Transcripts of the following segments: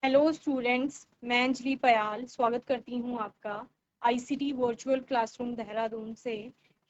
Hello students, मैं अंजलि पयाल स्वागत करती हूँ आपका आईसीटी वर्चुअल क्लासरूम देहरादून से।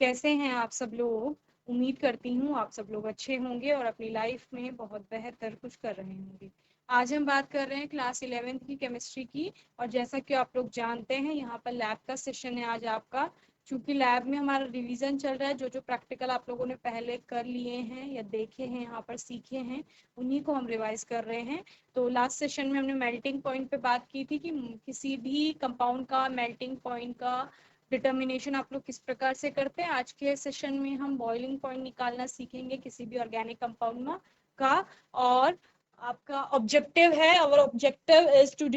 कैसे हैं आप सब लोग? उम्मीद करती हूँ आप सब लोग अच्छे होंगे और अपनी लाइफ में बहुत बेहतर कुछ कर रहे होंगे। आज हम बात कर रहे हैं क्लास 11th की केमिस्ट्री की, और जैसा कि आप लोग जानते हैं यहाँ पर लैब का सेशन है आज आपका। चूँकि लैब में हमारा रिवीजन चल रहा है, जो जो प्रैक्टिकल आप लोगों ने पहले कर लिए हैं या देखे हैं, यहाँ पर सीखे हैं, उन्हीं को हम रिवाइज कर रहे हैं। तो लास्ट सेशन में हमने मेल्टिंग पॉइंट पे बात की थी कि किसी भी कंपाउंड का मेल्टिंग पॉइंट का डिटर्मिनेशन आप लोग किस प्रकार से करते हैं। आज के सेशन में हम बॉइलिंग पॉइंट निकालना सीखेंगे किसी भी ऑर्गेनिक कंपाउंड में का। और आपका ऑब्जेक्टिव है, our objective is to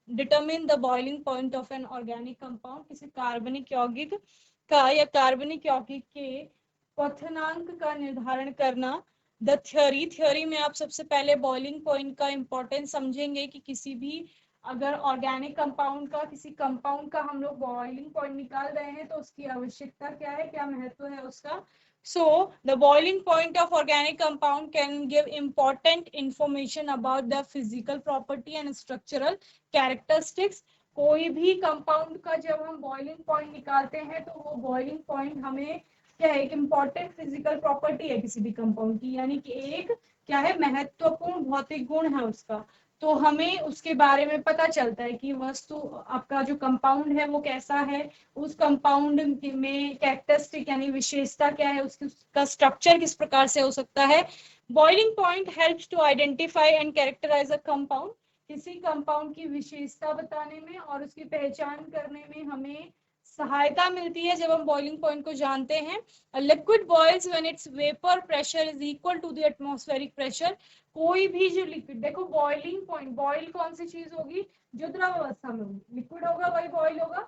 determine the boiling point of an organic compound. किसी कार्बनिक यौगिक का या कार्बनिक यौगिक के क्वथनांक का निर्धारण करना। द थ्योरी में आप सबसे पहले बॉइलिंग पॉइंट का इम्पोर्टेंस समझेंगे कि किसी भी अगर ऑर्गेनिक कंपाउंड का किसी कंपाउंड का हम लोग बॉइलिंग पॉइंट निकाल रहे हैं तो उसकी आवश्यकता क्या है, क्या महत्व है उसका। So the boiling point of organic compound can give important information about the physical property and structural characteristics. कोई भी कंपाउंड का जब हम बॉइलिंग पॉइंट निकालते हैं तो वो बॉइलिंग पॉइंट हमें क्या है, एक इम्पॉर्टेंट फिजिकल प्रॉपर्टी है किसी भी कंपाउंड की, यानी कि एक क्या है, महत्वपूर्ण भौतिक गुण है उसका। तो हमें उसके बारे में पता चलता है कि वस्तु आपका जो कंपाउंड है वो कैसा है, उस कंपाउंड में कैरेक्टरिस्टिक यानी विशेषता क्या है, उसका स्ट्रक्चर किस प्रकार से हो सकता है। Boiling point helps to identify and characterize a compound. किसी कंपाउंड की विशेषता बताने में और उसकी पहचान करने में हमें सहायता मिलती है जब हम बॉइलिंग पॉइंट को जानते हैं। Liquid boils when its vapour pressure is equal to the atmospheric pressure. कोई भी जो लिक्विड, देखो बॉइलिंग पॉइंट, बॉइल कौन सी चीज होगी, जो द्रव अवस्था में होगी, लिक्विड होगा वही बॉइल होगा।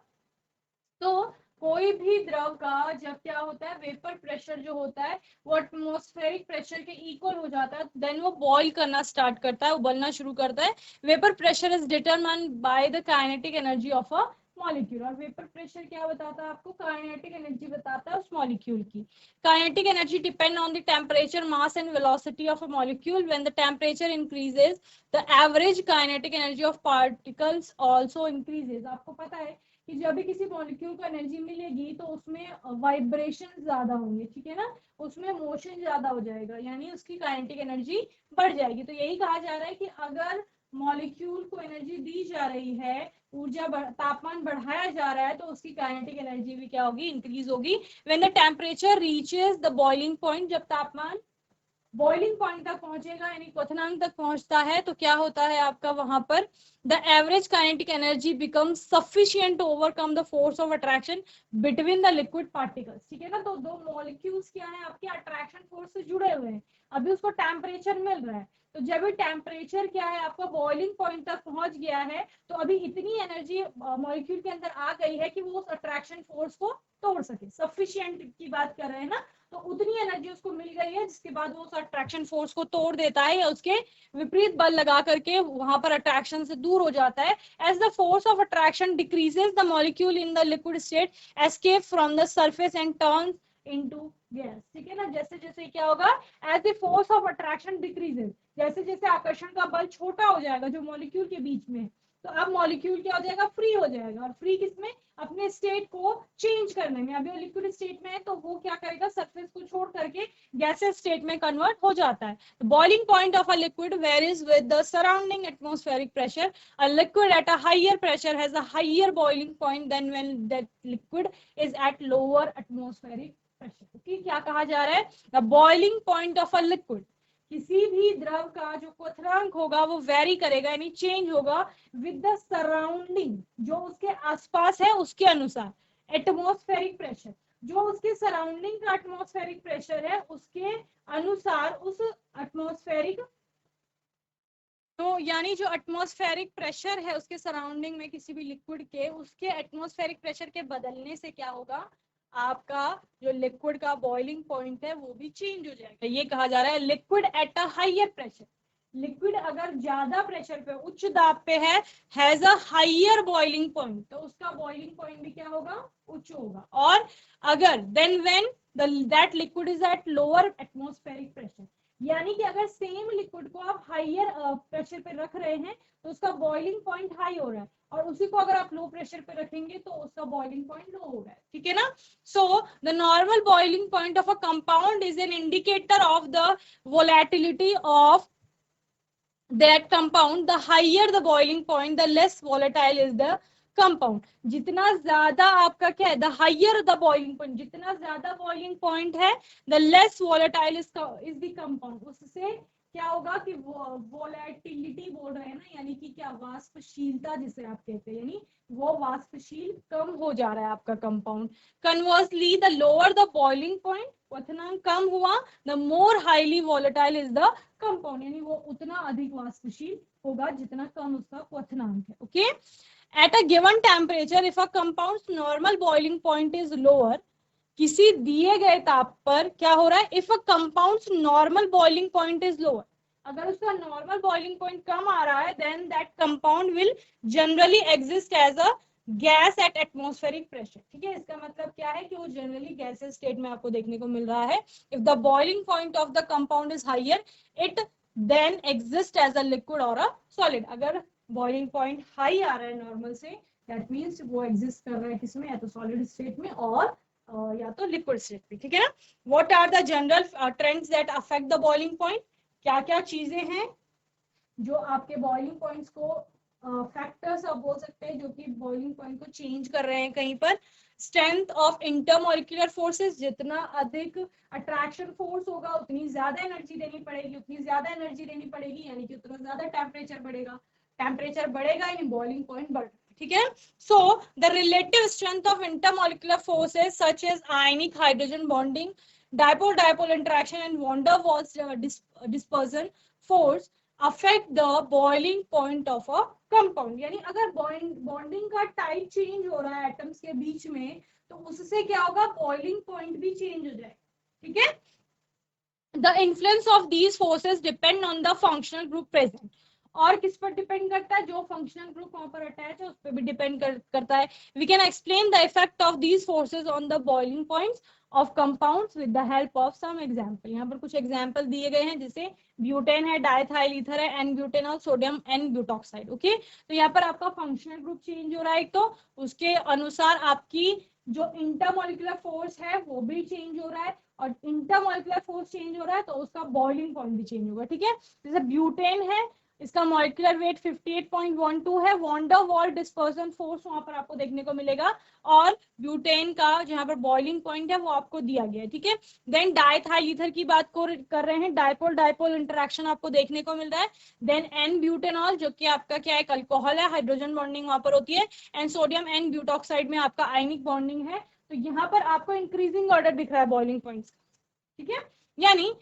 तो कोई भी द्रव का जब क्या होता है, वेपर प्रेशर जो होता है वो एटमॉस्फेरिक प्रेशर के इक्वल हो जाता है, देन वो बॉईल करना स्टार्ट करता है, उबलना शुरू करता है। Vapour pressure is determined by the kinetic energy of a molecule. और वेपर प्रेशर क्या बताता है आपको, काइनेटिक एनर्जी बताता है उस मॉलिक्यूल की। Kinetic energy depend on the temperature, mass and velocity of a molecule. When the temperature increases the average kinetic energy of particles also increases. आपको पता है कि जब भी किसी मॉलिक्यूल को एनर्जी मिलेगी तो उसमें वाइब्रेशन ज्यादा होंगे, ठीक है ना, उसमें मोशन ज्यादा हो जाएगा, यानी उसकी काइनेटिक एनर्जी बढ़ जाएगी। तो यही कहा जा रहा है कि अगर मॉलिक्यूल को एनर्जी दी जा रही है, तापमान बढ़ाया जा रहा है, तो उसकी काइनेटिक एनर्जी भी क्या होगी, इंक्रीज होगी। When the temperature reaches the boiling point, जब तापमान बॉइलिंग पॉइंट तक पहुंचेगा यानी क्वथनांक तक पहुंचता है, तो क्या होता है आपका वहां पर, the average kinetic energy becomes sufficient to overcome the force of attraction between the liquid particles. ठीक है ना, तो दो मॉलिक्यूल्स क्या है आपके अट्रैक्शन फोर्स से जुड़े हुए हैं, अभी उसको टेम्परेचर मिल रहा है। तो जब भी टेम्परेचर क्या है आपका बॉइलिंग पॉइंट तक पहुंच गया है, तो अभी इतनी एनर्जी मॉलिक्यूल के अंदर आ गई है कि वो उस अट्रैक्शन फोर्स को तोड़ सके। सफिशिएंट की बात कर रहे हैं ना, तो उतनी एनर्जी उसको मिल गई है जिसके बाद वो उस अट्रैक्शन फोर्स को तोड़ देता है या उसके विपरीत बल लगा करके वहां पर अट्रैक्शन से दूर हो जाता है। As the force of attraction decreases, the molecule in the liquid state escape from the surface and turns into gas. ठीक है ना, जैसे जैसे क्या होगा, as the force of attraction decreases, जैसे जैसे आकर्षण का बल छोटा हो जाएगा जो मॉलिक्यूल के बीच में, तो अब मॉलिक्यूल क्या हो जाएगा, फ्री हो जाएगा। और फ्री किसमें, अपने स्टेट को चेंज करने में। अभी वो लिक्विड स्टेट में है तो वो क्या करेगा, सरफेस को छोड़ करके गैसेस स्टेट में कन्वर्ट हो जाता है। Boiling point of a liquid varies with the surrounding atmospheric pressure. A liquid at a higher pressure has a higher boiling point than when that liquid is at lower atmospheric pressure. Okay, क्या कहा जा रहा है, the boiling point of a liquid, किसी भी द्रव का जो क्वथनांक होगा वो वेरी करेगा यानी चेंज होगा विद द सराउंडिंग, जो उसके आसपास है उसके अनुसार, एटमॉस्फेरिक प्रेशर, जो उसके सराउंडिंग का एटमॉस्फेरिक प्रेशर है उसके अनुसार उस एटमॉस्फेरिक, तो यानी जो एटमॉस्फेरिक प्रेशर है उसके सराउंडिंग में किसी भी लिक्विड के, उसके एटमॉस्फेरिक प्रेशर के बदलने से क्या होगा, आपका जो लिक्विड का बॉइलिंग पॉइंट है वो भी चेंज हो जाएगा। ये कहा जा रहा है liquid at a higher pressure, liquid अगर ज्यादा प्रेशर पे, उच्च दाब पे है, has a higher boiling point, तो उसका बॉइलिंग पॉइंट भी क्या होगा, उच्च होगा। और अगर then when that liquid is at lower atmospheric pressure, यानी कि अगर सेम लिक्विड को आप हाइयर प्रेशर पे रख रहे हैं तो उसका बॉइलिंग पॉइंट हाई हो रहा है, और उसी को अगर आप लो प्रेशर पे रखेंगे तो उसका बॉइलिंग पॉइंट लो हो रहा है, ठीक है ना। So the normal boiling point of a compound is an indicator of the volatility of that compound. The higher the boiling point, the less volatile is the compound. जितना ज्यादा आपका क्या है, the higher the boiling point, जितना ज्यादा boiling point है, the less volatile is the compound. उससे क्या होगा कि वोलेटिलिटी बोल रहे हैं ना, यानी कि क्या, वाष्पशीलता जिसे आप कहते हैं, यानी वो वाष्पशील कम हो जा रहा है आपका compound. Conversely the lower the boiling point, क्वथनांक कम हुआ, the more highly volatile is the compound, यानी वो उतना अधिक वाष्पशील होगा जितना कम उसका क्वथनांक है। Okay, at a given temperature if a compound's normal boiling point is lower, किसी दिए गए ताप पर क्या हो रहा है, if a compound's normal boiling point is lower, अगर उसका नॉर्मल बॉइलिंग पॉइंट कम आ रहा है, then that compound will generally exist as a gas at atmospheric pressure. ठीक है, इसका मतलब क्या है कि वो जनरली गैसेस स्टेट में आपको देखने को मिल रहा है। If the boiling point of the compound is higher, it then exist as a liquid or a solid. अगर बॉइलिंग पॉइंट हाई आ रहा है नॉर्मल से, दैट मीन्स वो एग्जिस्ट कर रहा है किसमें, या तो सॉलिड स्टेट में और या तो लिक्विड स्टेट में। ठीक है ना। What are the general trends that affect the boiling point, क्या क्या चीजें हैं जो आपके बॉइलिंग पॉइंट्स को, फैक्टर्स आप बोल सकते हैं जो कि बॉइलिंग पॉइंट को चेंज कर रहे हैं कहीं पर। स्ट्रेंथ ऑफ इंटरमोलिकुलर फोर्सेस, जितना अधिक अट्रैक्शन फोर्स होगा उतनी ज्यादा एनर्जी देनी पड़ेगी, उतनी ज्यादा एनर्जी देनी पड़ेगी यानी कि उतना ज्यादा टेम्परेचर बढ़ेगा, टेम्परेचर बढ़ेगा यानी बॉइलिंग पॉइंट बढ़ेगा। ठीक है। So the relative strength of intermolecular forces such as ionic hydrogen bonding, dipole dipole interaction and van der Waals dispersion force affect the boiling point of a compound. यानी अगर bonding का type change हो रहा है atoms के बीच में, तो उससे क्या होगा, बॉइलिंग पॉइंट भी चेंज हो जाएगा। ठीक है। The influence of these forces depend on the functional group present, और किस पर डिपेंड करता है, जो फंक्शनल ग्रुप वहां पर अटैच है उस पर भी डिपेंड करता है। We can explain the effect of these forces on the boiling points of compounds with the help of some example. यहाँ पर कुछ एग्जांपल दिए गए हैं, जैसे ब्यूटेन है, डायथाइल ईथर है, n butanol, sodium n butoxide. Okay, तो यहाँ पर आपका फंक्शनल ग्रुप चेंज हो रहा है, तो उसके अनुसार आपकी जो इंटरमोलिकुलर फोर्स है वो भी चेंज हो रहा है, और इंटरमोलिकुलर फोर्स चेंज हो रहा है तो उसका बॉइलिंग पॉइंट भी चेंज होगा। ठीक है, जैसे ब्यूटेन है, इसका मॉलिक्यूलर वेट 58.12 है, van der Waals dispersion force वहां पर आपको देखने को मिलेगा, और ब्यूटेन का जहां पर बॉइलिंग पॉइंट है वो आपको दिया गया है। ठीक है। देन डायथाइल ईथर की बात कर रहे हैं, डायपोल डायपोल इंटरेक्शन आपको देखने को मिल रहा है। देन एन ब्यूटेनॉल जो कि आपका क्या है, अल्कोहल है, हाइड्रोजन बॉन्डिंग वहां पर होती है, एंड सोडियम एन ब्यूटॉक्साइड में आपका आयनिक बॉन्डिंग है। तो यहाँ पर आपको इंक्रीजिंग ऑर्डर दिख रहा है बॉइलिंग पॉइंट्स का। ठीक है, यानी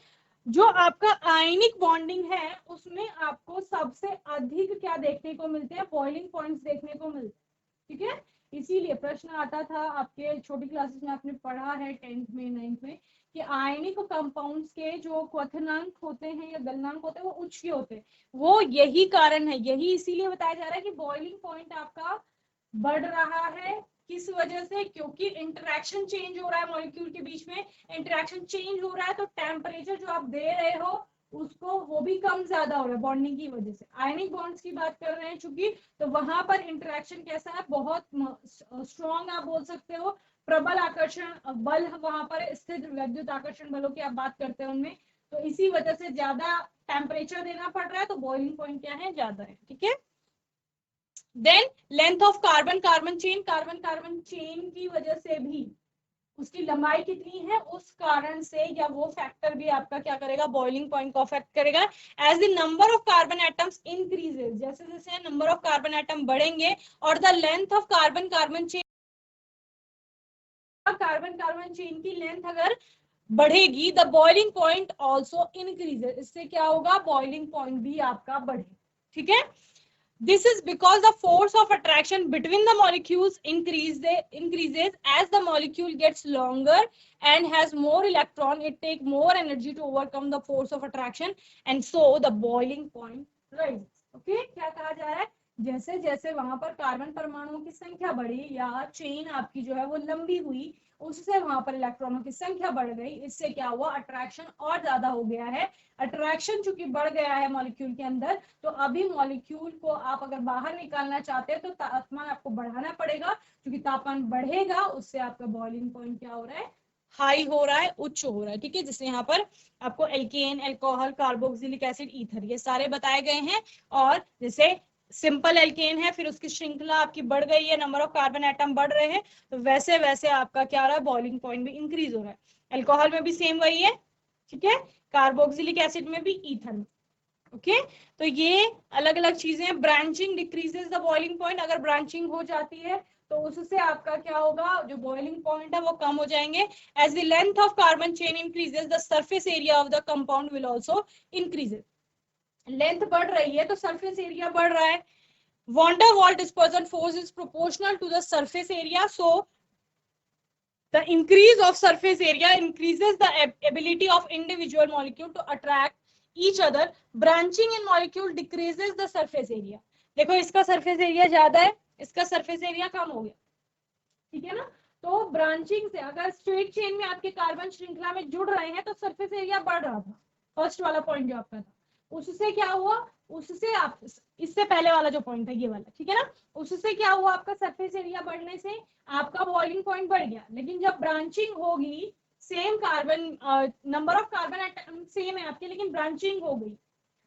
जो आपका आयनिक बॉन्डिंग है उसमें आपको सबसे अधिक क्या देखने को मिलते हैं, बॉइलिंग पॉइंट्स देखने को मिलते हैं। ठीक है, इसीलिए प्रश्न आता था आपके छोटी क्लासेस में, आपने पढ़ा है 10th में 9th में, कि आयनिक कंपाउंड्स के जो क्वथनांक होते हैं या गलनांक होते हैं वो उच्च के होते हैं। वो यही कारण है, यही इसीलिए बताया जा रहा है कि बॉइलिंग पॉइंट आपका बढ़ रहा है। किस वजह से, क्योंकि इंटरेक्शन चेंज हो रहा है मॉलिक्यूल के बीच में, इंटरेक्शन चेंज हो रहा है तो टेम्परेचर जो आप दे रहे हो उसको वो भी कम ज्यादा हो रहा है बॉन्डिंग की वजह से। आयनिक बॉन्ड्स की बात कर रहे हैं चूंकि, तो वहां पर इंटरेक्शन कैसा है, बहुत स्ट्रॉन्ग आप बोल सकते हो, प्रबल आकर्षण बल वहां पर स्थित, विद्युत आकर्षण बलों की आप बात करते हैं उनमें, तो इसी वजह से ज्यादा टेम्परेचर देना पड़ रहा है, तो बॉइलिंग पॉइंट क्या है, ज्यादा है। ठीक है। Then length of carbon carbon chain की वजह से भी उसकी लंबाई कितनी है उस कारण से, या वो फैक्टर भी आपका क्या करेगा, बॉइलिंग पॉइंट को अफेक्ट करेगा। As the number of carbon atoms increases, जैसे जैसे नंबर ऑफ कार्बन एटम बढ़ेंगे और the length of carbon carbon chain की लेंथ अगर बढ़ेगी, the boiling point also increases, इससे क्या होगा, बॉइलिंग पॉइंट भी आपका बढ़ेगा। ठीक है। This is because the force of attraction between the molecules increases as the molecule gets longer and has more electron. It takes more energy to overcome the force of attraction, and so the boiling point rises. Okay, क्या कहा जा रहा है जैसे जैसे वहां पर carbon परमाणुओं की संख्या बढ़ी या चेन आपकी जो है वो लंबी हुई, उससे वहां पर इलेक्ट्रॉनों की संख्या बढ़ गई। इससे क्या हुआ, अट्रैक्शन और ज्यादा हो गया है। अट्रैक्शन चूंकि बढ़ गया है मॉलिक्यूल के अंदर, तो अभी मॉलिक्यूल को आप अगर बाहर निकालना चाहते हैं तो तापमान आपको बढ़ाना पड़ेगा, क्योंकि तापमान बढ़ेगा उससे आपका बॉइलिंग पॉइंट क्या हो रहा है, हाई हो रहा है, उच्च हो रहा है। ठीक है, जैसे यहाँ पर आपको alkane, alcohol, carboxylic acid, ether ये सारे बताए गए हैं। और जैसे सिंपल एल्केन है, फिर उसकी श्रृंखला आपकी बढ़ गई है, नंबर ऑफ कार्बन एटम बढ़ रहे हैं, तो वैसे वैसे आपका क्या हो रहा है, बॉइलिंग पॉइंट भी इंक्रीज हो रहा है। अल्कोहल में भी सेम वही है, ठीक है, कार्बोक्सिलिक एसिड में भी, ईथर में। ओके, तो ये अलग अलग चीजें हैं। Branching decreases the boiling point, अगर ब्रांचिंग हो जाती है तो उससे आपका क्या होगा, जो बॉइलिंग पॉइंट है वो कम हो जाएंगे। As the length of carbon chain increases the surface area of the compound will also increases. Length बढ़ रही है तो सरफेस एरिया बढ़ रहा है। van der Waals dispersion force is proportional to the surface area, so the increase of surface area increases the ability of individual molecule to attract each other. Branching in molecule decreases the surface area. देखो इसका surface area ज्यादा है, इसका surface area कम हो गया, ठीक है ना। तो ब्रांचिंग से अगर स्ट्रेट चेन में आपके कार्बन श्रृंखला में जुड़ रहे हैं तो सरफेस एरिया बढ़ रहा था, फर्स्ट वाला पॉइंट जो आपका था। उससे क्या हुआ, उससे आप, इससे पहले वाला जो पॉइंट था ये वाला, ठीक है ना, उससे क्या हुआ, आपका सरफेस एरिया बढ़ने से आपका बॉइलिंग पॉइंट बढ़ गया। लेकिन जब ब्रांचिंग होगी, same carbon, number of carbon atom same है आपके, लेकिन ब्रांचिंग हो गई,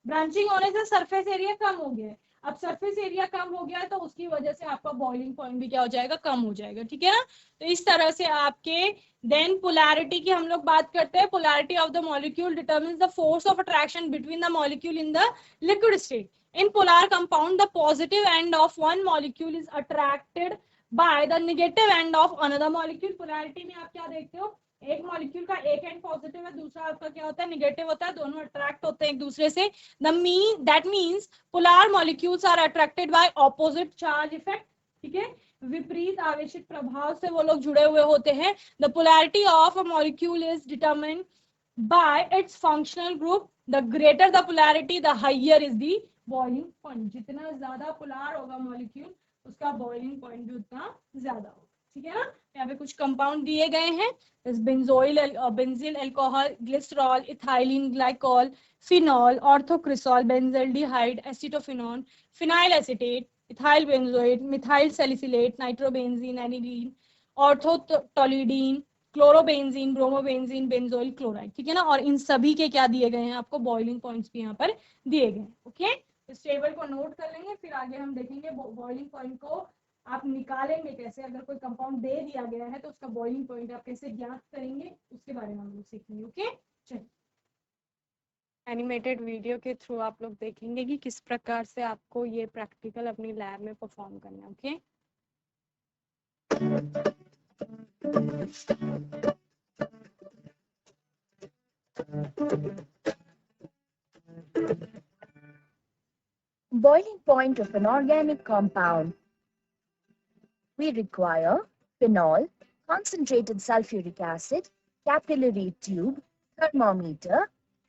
ब्रांचिंग होने से सरफेस एरिया कम हो गया है। अब सरफेस एरिया कम हो गया है तो उसकी वजह से आपका बॉइलिंग पॉइंट भी क्या हो जाएगा, कम हो जाएगा, ठीक है ना। तो इस तरह से आपके, देन पोलैरिटी की हम लोग बात करते हैं। Polarity of the molecule determines the force of attraction between the molecule in the liquid state. In polar compound the positive end of one molecule is attracted by the negative end of another molecule. Polarity में आप क्या देखते हो, एक molecule का एक and positive है, दूसरा आपका क्या होता है, नेगेटिव होता है, दोनों अट्रैक्ट होते हैं एक दूसरे से। that means polar molecules are attracted by opposite charge effect, ठीक है, विपरीत आवेशित प्रभाव से वो लोग जुड़े हुए होते हैं। The polarity of a molecule is determined by its functional group. The greater the polarity, the higher is the boiling point. जितना ज्यादा पोलर होगा मॉलिक्यूल, उसका बॉइलिंग पॉइंट भी उतना ज्यादा होगा, ठीक है ना। यहाँ पे कुछ कंपाउंड दिए गए हैं, benzoyl, benzyl alcohol, glycerol, ethylene glycol, phenol, orthocresol, benzaldehyde, acetophenone, phenyl acetate, ethyl benzoate, methyl salicylate, nitrobenzene, aniline, orthotoluidine, chlorobenzene, bromobenzene, benzoyl chloride, ठीक है ना। और इन सभी के क्या दिए गए हैं आपको, बॉइलिंग पॉइंट्स भी यहाँ पर दिए गए हैं। ओके, इस टेबल को नोट कर लेंगे, फिर आगे हम देखेंगे बॉइलिंग पॉइंट को आप निकालेंगे कैसे। अगर कोई कंपाउंड दे दिया गया है तो उसका बॉइलिंग पॉइंट आप कैसे ज्ञात करेंगे, उसके बारे में हम लोग सीखेंगे। ओके, चलिए एनिमेटेड वीडियो के थ्रू आप लोग देखेंगे कि किस प्रकार से आपको ये प्रैक्टिकल अपनी लैब में परफॉर्म करना है। Okay, Boiling point of an organic compound. We require phenol, concentrated sulfuric acid, capillary tube, thermometer,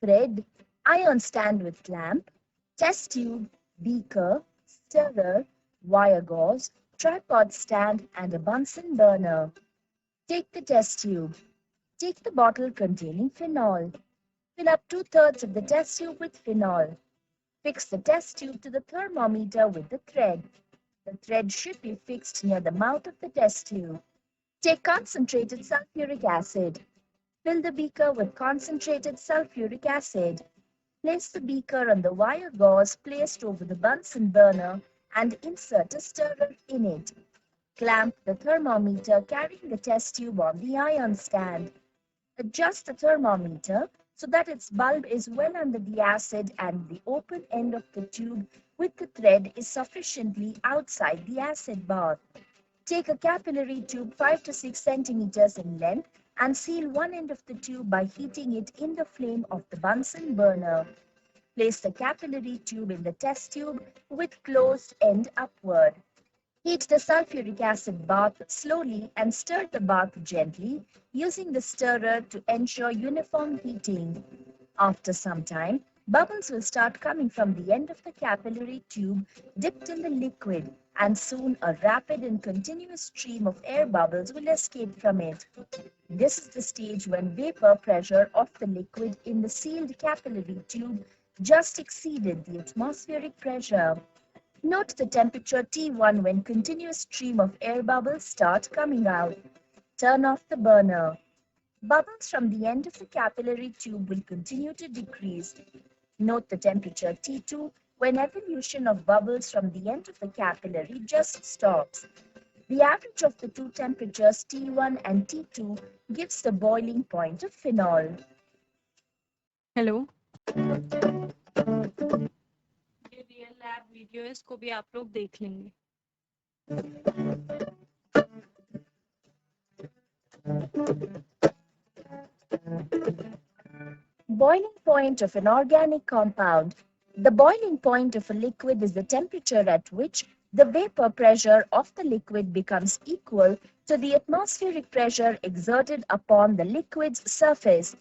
thread, iron stand with lamp, test tube, beaker, stirrer, wire gauze, tripod stand, and a Bunsen burner. Take the test tube. Take the bottle containing phenol. Fill up 2/3 of the test tube with phenol. Fix the test tube to the thermometer with the thread. The thread should be fixed near the mouth of the test tube. Take concentrated sulfuric acid. Fill the beaker with concentrated sulfuric acid. Place the beaker on the wire gauze placed over the Bunsen burner and insert a stirrer in it. Clamp the thermometer carrying the test tube on the iron stand. Adjust the thermometer so that its bulb is well under the acid and the open end of the tube with the thread is sufficiently outside the acid bath. Take a capillary tube 5 to 6 centimeters in length and seal one end of the tube by heating it in the flame of the Bunsen burner. Place the capillary tube in the test tube with closed end upward. Heat the sulfuric acid bath slowly and stir the bath gently using the stirrer to ensure uniform heating. After some time, Bubbles will start coming from the end of the capillary tube dipped in the liquid, and soon a rapid and continuous stream of air bubbles will escape from it. This is the stage when vapor pressure of the liquid in the sealed capillary tube just exceeded the atmospheric pressure. Note the temperature T1 when continuous stream of air bubbles start coming out. Turn off the burner. Bubbles from the end of the capillary tube will continue to decrease. Note the temperature T2 when evolution of bubbles from the end of the capillary just stops. The average of the two temperatures T1 and T2 gives the boiling point of phenol. Hello, ये real lab video है, इसको भी आप लोग देख लेंगे। Boiling point of an organic compound. The boiling point of a liquid is the temperature at which the vapor pressure of the liquid becomes equal to the atmospheric pressure exerted upon the liquid's surface.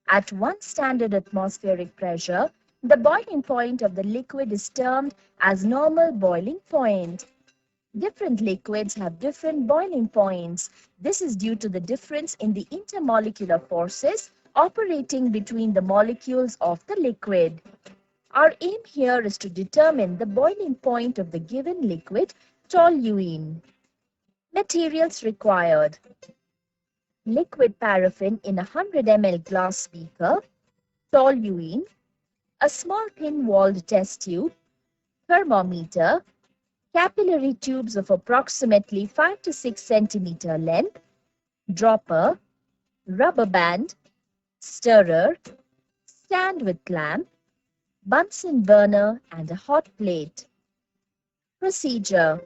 At 1 standard atmospheric pressure, the boiling point of the liquid is termed as normal boiling point. Different liquids have different boiling points. This is due to the difference in the intermolecular forces operating between the molecules of the liquid. Our aim here is to determine the boiling point of the given liquid, toluene. Materials required: liquid paraffin in a 100 ml glass beaker, toluene, a small thin-walled test tube, thermometer, capillary tubes of approximately 5 to 6 centimeter length, dropper, rubber band, stirrer, stand with clamp, Bunsen burner, and a hot plate. Procedure: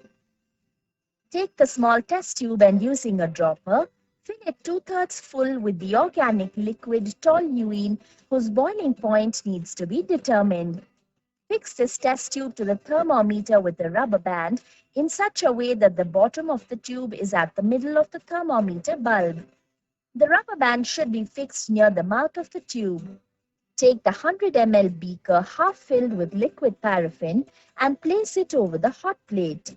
take the small test tube and using a dropper, fill it 2/3 full with the organic liquid toluene whose boiling point needs to be determined. Fix this test tube to the thermometer with a rubber band in such a way that the bottom of the tube is at the middle of the thermometer bulb. The rubber band should be fixed near the mouth of the tube. Take the 100 ml beaker half filled with liquid paraffin and place it over the hot plate.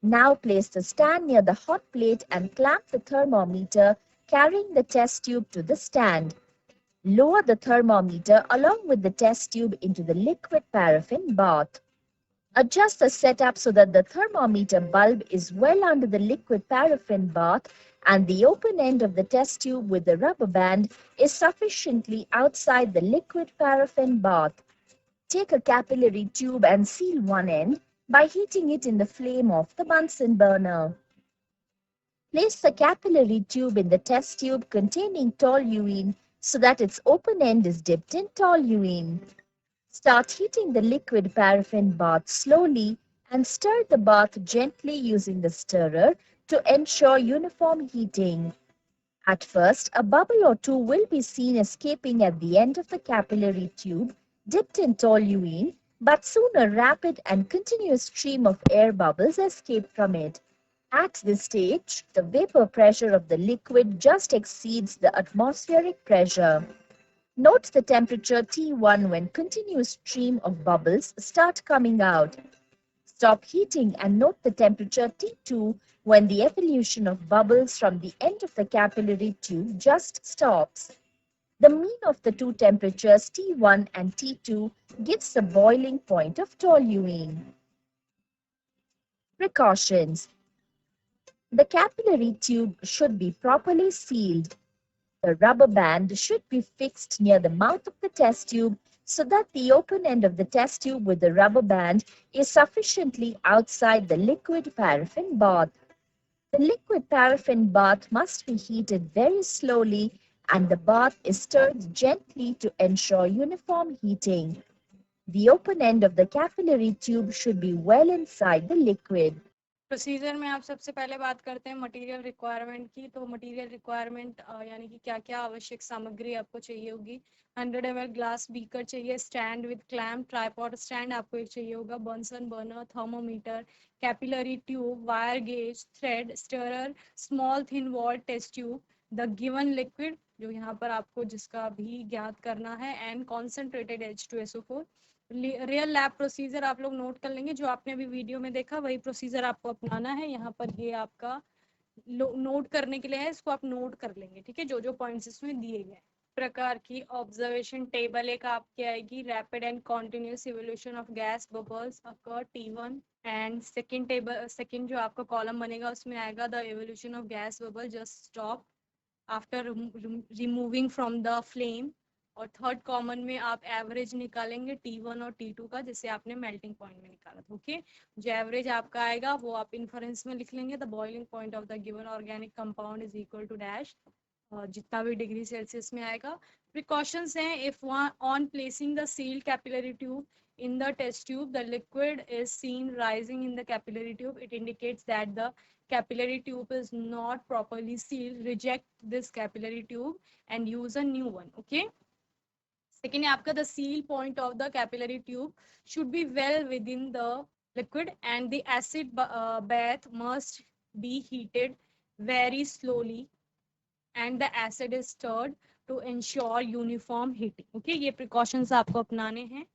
Now place the stand near the hot plate and clamp the thermometer carrying the test tube to the stand. Lower the thermometer along with the test tube into the liquid paraffin bath. Adjust the setup so that the thermometer bulb is well under the liquid paraffin bath and the open end of the test tube with the rubber band is sufficiently outside the liquid paraffin bath. Take a capillary tube and seal one end by heating it in the flame of the Bunsen burner. Place the capillary tube in the test tube containing toluene so that its open end is dipped in toluene. Start heating the liquid paraffin bath slowly and stir the bath gently using the stirrer to ensure uniform heating. At first, a bubble or two will be seen escaping at the end of the capillary tube dipped in toluene, but soon a rapid and continuous stream of air bubbles escape from it. At this stage, the vapor pressure of the liquid just exceeds the atmospheric pressure. Note the temperature T1 when continuous stream of bubbles start coming out. Stop heating and note the temperature T2 when the evolution of bubbles from the end of the capillary tube just stops. The mean of the two temperatures T1 and T2 gives the boiling point of toluene. Precautions: the capillary tube should be properly sealed. The rubber band should be fixed near the mouth of the test tube so that the open end of the test tube with the rubber band is sufficiently outside the liquid paraffin bath. The liquid paraffin bath must be heated very slowly and the bath is stirred gently to ensure uniform heating. The open end of the capillary tube should be well inside the liquid. Procedure में आप सबसे पहले बात करते हैं material requirement की। तो material requirement यानी कि क्या क्या आवश्यक सामग्री आपको चाहिए होगी। 100 ml ग्लास बीकर चाहिए, stand with clamp, tripod stand आपको एक चाहिए होगा, Bunsen burner, thermometer, capillary tube, wire gauge, thread, stirrer, small thin wall test tube, the given liquid जो यहाँ पर आपको जिसका भी ज्ञात करना है, and concentrated H2SO4। Real lab procedure आप लोग नोट कर लेंगे, जो आपने अभी वीडियो में देखा वही प्रोसीजर आपको अपनाना है। यहाँ पर ये आपका नोट करने के लिए है, इसको आप नोट कर लेंगे, ठीक है, जो जो पॉइंट्स इसमें दिए गए। प्रकार की ऑब्जर्वेशन टेबल एक आपकी आएगी, rapid and continuous evolution of gas bubbles occur T1। And second table, second जो आपका कॉलम बनेगा उसमें आएगा the evolution of gas bubble just stop after removing from the flame. और थर्ड कॉमन में आप एवरेज निकालेंगे T1 और T2 का, जैसे आपने मेल्टिंग पॉइंट में निकाला था। ओके, जो एवरेज आपका आएगा वो आप इन्फरेंस में लिख लेंगे, the boiling point of the given organic compound is equal to dash, जितना भी डिग्री सेल्सियस में आएगा। प्रिकॉशंस हैं, if on placing the sealed capillary tube in the test tube the liquid is seen rising in the capillary tube, it indicates that the capillary tube is not properly sealed. Reject this capillary tube and use a new one. Okay, second है आपका the seal point of the capillary tube should be well within the liquid and the acid bath must be heated very slowly and the acid is stirred to ensure uniform heating. Okay, ये precautions आपको अपनाने हैं।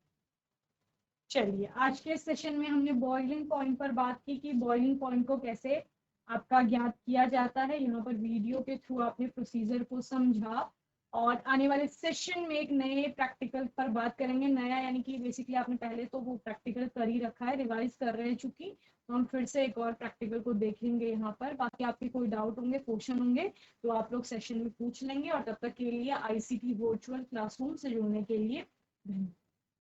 चलिए, आज के session में हमने boiling point पर बात की कि बॉइलिंग पॉइंट को कैसे आपका ज्ञात किया जाता है। यहाँ पर वीडियो के थ्रू आपने प्रोसीजर को समझा, और आने वाले सेशन में एक नए प्रैक्टिकल पर बात करेंगे। नया यानी कि बेसिकली आपने पहले तो वो प्रैक्टिकल कर ही रखा है, रिवाइज कर रहे हैं, चूंकि तो हम फिर से एक और प्रैक्टिकल को देखेंगे यहाँ पर। बाकी आपके कोई डाउट होंगे, क्वेश्चन होंगे तो आप लोग सेशन में पूछ लेंगे, और तब तक के लिए ICT वर्चुअल क्लासरूम से जुड़ने के लिए धन्यवाद।